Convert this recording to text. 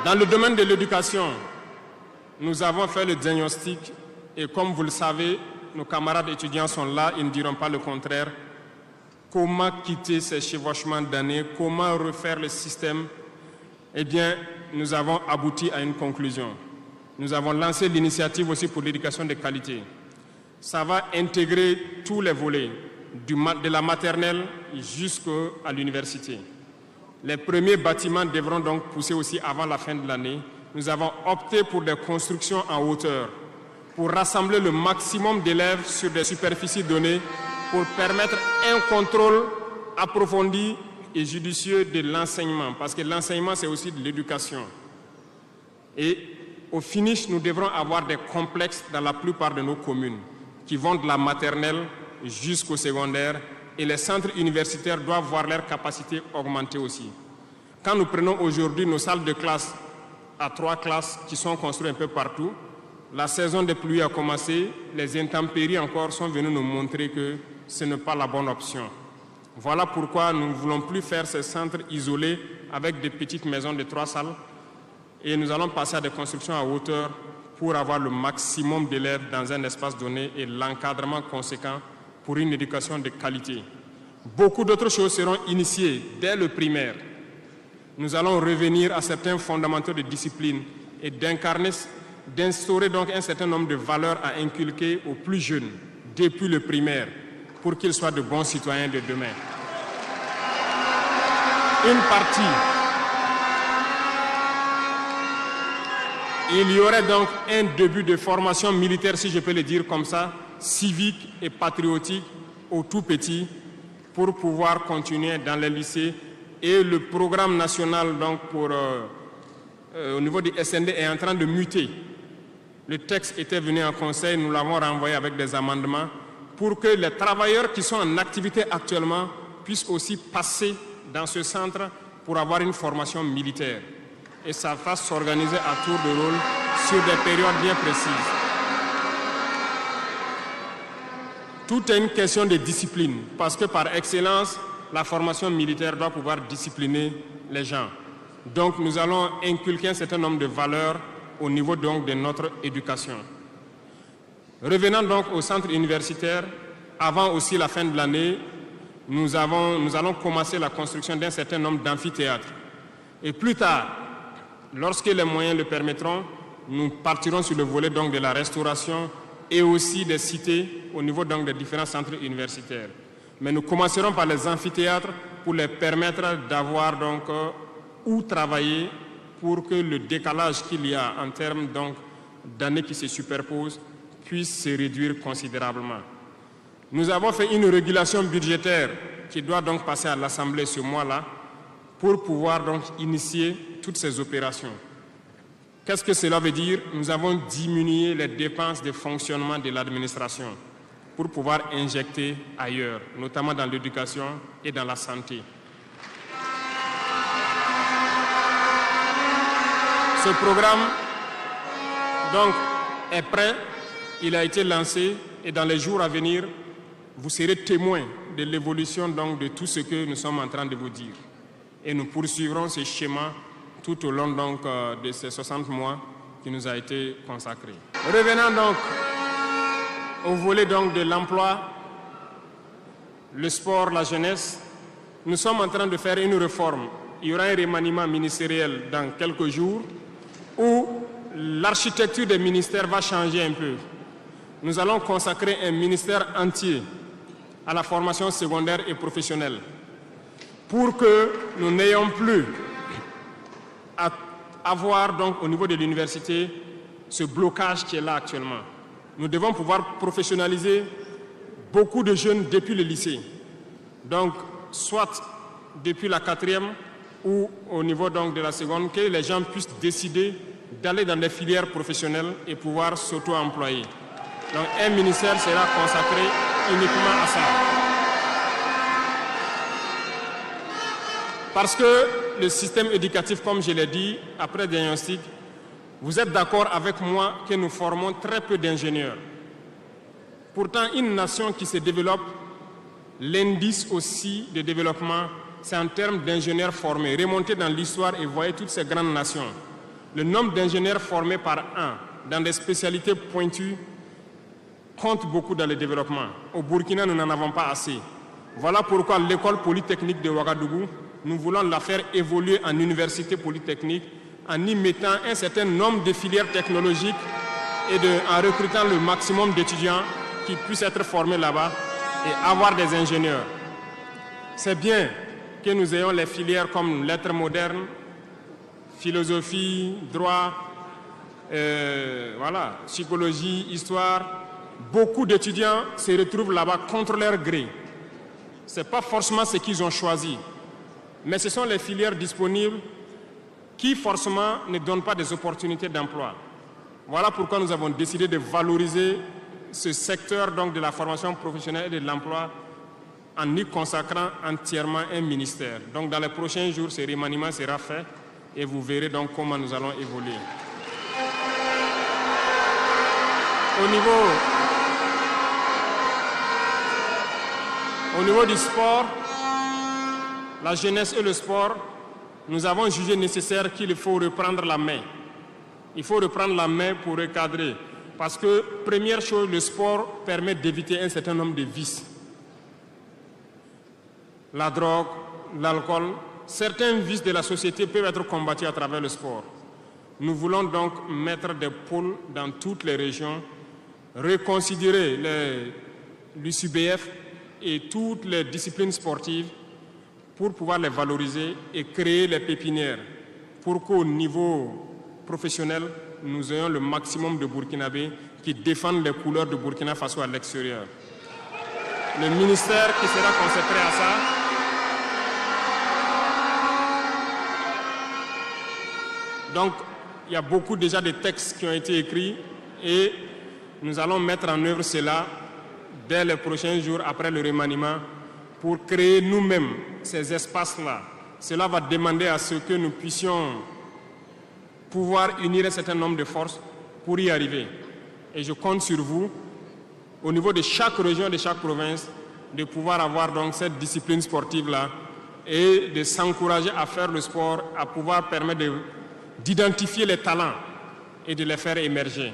Dans le domaine de l'éducation, nous avons fait le diagnostic et comme vous le savez, nos camarades étudiants sont là, ils ne diront pas le contraire. Comment quitter ces chevauchements d'années, comment refaire le système? Eh bien, nous avons abouti à une conclusion. Nous avons lancé l'initiative aussi pour l'éducation de qualité. Ça va intégrer tous les volets, de la maternelle jusqu'à l'université. Les premiers bâtiments devront donc pousser aussi avant la fin de l'année. Nous avons opté pour des constructions en hauteur, pour rassembler le maximum d'élèves sur des superficies données, pour permettre un contrôle approfondi et judicieux de l'enseignement, parce que l'enseignement, c'est aussi de l'éducation. Et au finish, nous devrons avoir des complexes dans la plupart de nos communes, qui vont de la maternelle jusqu'au secondaire, et les centres universitaires doivent voir leur capacité augmenter aussi. Quand nous prenons aujourd'hui nos salles de classe à 3 classes qui sont construites un peu partout, la saison des pluies a commencé, les intempéries encore sont venues nous montrer que ce n'est pas la bonne option. Voilà pourquoi nous ne voulons plus faire ces centres isolés avec des petites maisons de 3 salles et nous allons passer à des constructions à hauteur pour avoir le maximum d'élèves dans un espace donné et l'encadrement conséquent pour une éducation de qualité. Beaucoup d'autres choses seront initiées dès le primaire. Nous allons revenir à certains fondamentaux de discipline et d'instaurer donc un certain nombre de valeurs à inculquer aux plus jeunes depuis le primaire pour qu'ils soient de bons citoyens de demain. Une partie. Il y aurait donc un début de formation militaire, si je peux le dire comme ça, civique et patriotique au tout petit pour pouvoir continuer dans les lycées. Et le programme national donc au niveau du SND est en train de muter. Le texte était venu en conseil, nous l'avons renvoyé avec des amendements pour que les travailleurs qui sont en activité actuellement puissent aussi passer dans ce centre pour avoir une formation militaire. Et ça va s'organiser à tour de rôle sur des périodes bien précises. Tout est une question de discipline, parce que par excellence, la formation militaire doit pouvoir discipliner les gens. Donc nous allons inculquer un certain nombre de valeurs au niveau donc de notre éducation. Revenant donc au centre universitaire, avant aussi la fin de l'année, nous allons commencer la construction d'un certain nombre d'amphithéâtres. Et plus tard, lorsque les moyens le permettront, nous partirons sur le volet donc de la restauration et aussi des cités au niveau donc des différents centres universitaires. Mais nous commencerons par les amphithéâtres pour les permettre d'avoir donc où travailler pour que le décalage qu'il y a en termes donc d'années qui se superposent puisse se réduire considérablement. Nous avons fait une régulation budgétaire qui doit donc passer à l'Assemblée ce mois-là pour pouvoir donc initier toutes ces opérations. Qu'est-ce que cela veut dire? Nous avons diminué les dépenses de fonctionnement de l'administration pour pouvoir injecter ailleurs, notamment dans l'éducation et dans la santé. Ce programme donc, est prêt, il a été lancé et dans les jours à venir, vous serez témoins de l'évolution donc, de tout ce que nous sommes en train de vous dire. Et nous poursuivrons ce schéma tout au long donc, de ces 60 mois qui nous a été consacré. Revenons donc au volet donc, de l'emploi, le sport, la jeunesse. Nous sommes en train de faire une réforme. Il y aura un remaniement ministériel dans quelques jours où l'architecture des ministères va changer un peu. Nous allons consacrer un ministère entier à la formation secondaire et professionnelle pour que nous n'ayons plus à avoir donc au niveau de l'université ce blocage qui est là actuellement. Nous devons pouvoir professionnaliser beaucoup de jeunes depuis le lycée. Donc, soit depuis la 4e ou au niveau donc de la seconde, que les gens puissent décider d'aller dans des filières professionnelles et pouvoir s'auto-employer. Donc, un ministère sera consacré uniquement à ça. Parce que le système éducatif, comme je l'ai dit, après diagnostic, vous êtes d'accord avec moi que nous formons très peu d'ingénieurs. Pourtant, une nation qui se développe, l'indice aussi de développement, c'est en termes d'ingénieurs formés. Remontez dans l'histoire et voyez toutes ces grandes nations. Le nombre d'ingénieurs formés par an dans des spécialités pointues compte beaucoup dans le développement. Au Burkina, nous n'en avons pas assez. Voilà pourquoi l'école polytechnique de Ouagadougou, nous voulons la faire évoluer en université polytechnique en y mettant un certain nombre de filières technologiques et en recrutant le maximum d'étudiants qui puissent être formés là-bas et avoir des ingénieurs. C'est bien que nous ayons les filières comme lettres modernes, philosophie, droit, voilà, psychologie, histoire. Beaucoup d'étudiants se retrouvent là-bas contre leur gré. Ce n'est pas forcément ce qu'ils ont choisi, mais ce sont les filières disponibles qui forcément ne donnent pas des opportunités d'emploi. Voilà pourquoi nous avons décidé de valoriser ce secteur donc, de la formation professionnelle et de l'emploi en y consacrant entièrement un ministère. Donc dans les prochains jours, ce remaniement sera fait et vous verrez donc comment nous allons évoluer. Au niveau du sport, la jeunesse et le sport, nous avons jugé nécessaire qu'il faut reprendre la main. Il faut reprendre la main pour recadrer. Parce que, première chose, le sport permet d'éviter un certain nombre de vices. La drogue, l'alcool, certains vices de la société peuvent être combattus à travers le sport. Nous voulons donc mettre des pôles dans toutes les régions, reconsidérer l'UCBF et toutes les disciplines sportives pour pouvoir les valoriser et créer les pépinières pour qu'au niveau professionnel, nous ayons le maximum de Burkinabés qui défendent les couleurs de Burkina Faso à l'extérieur. Le ministère qui sera consacré à ça donc, il y a beaucoup déjà de textes qui ont été écrits et nous allons mettre en œuvre cela dès les prochains jours après le remaniement pour créer nous-mêmes ces espaces-là. Cela va demander à ce que nous puissions pouvoir unir un certain nombre de forces pour y arriver. Et je compte sur vous, au niveau de chaque région, de chaque province, de pouvoir avoir donc cette discipline sportive-là et de s'encourager à faire le sport, à pouvoir permettre d'identifier les talents et de les faire émerger.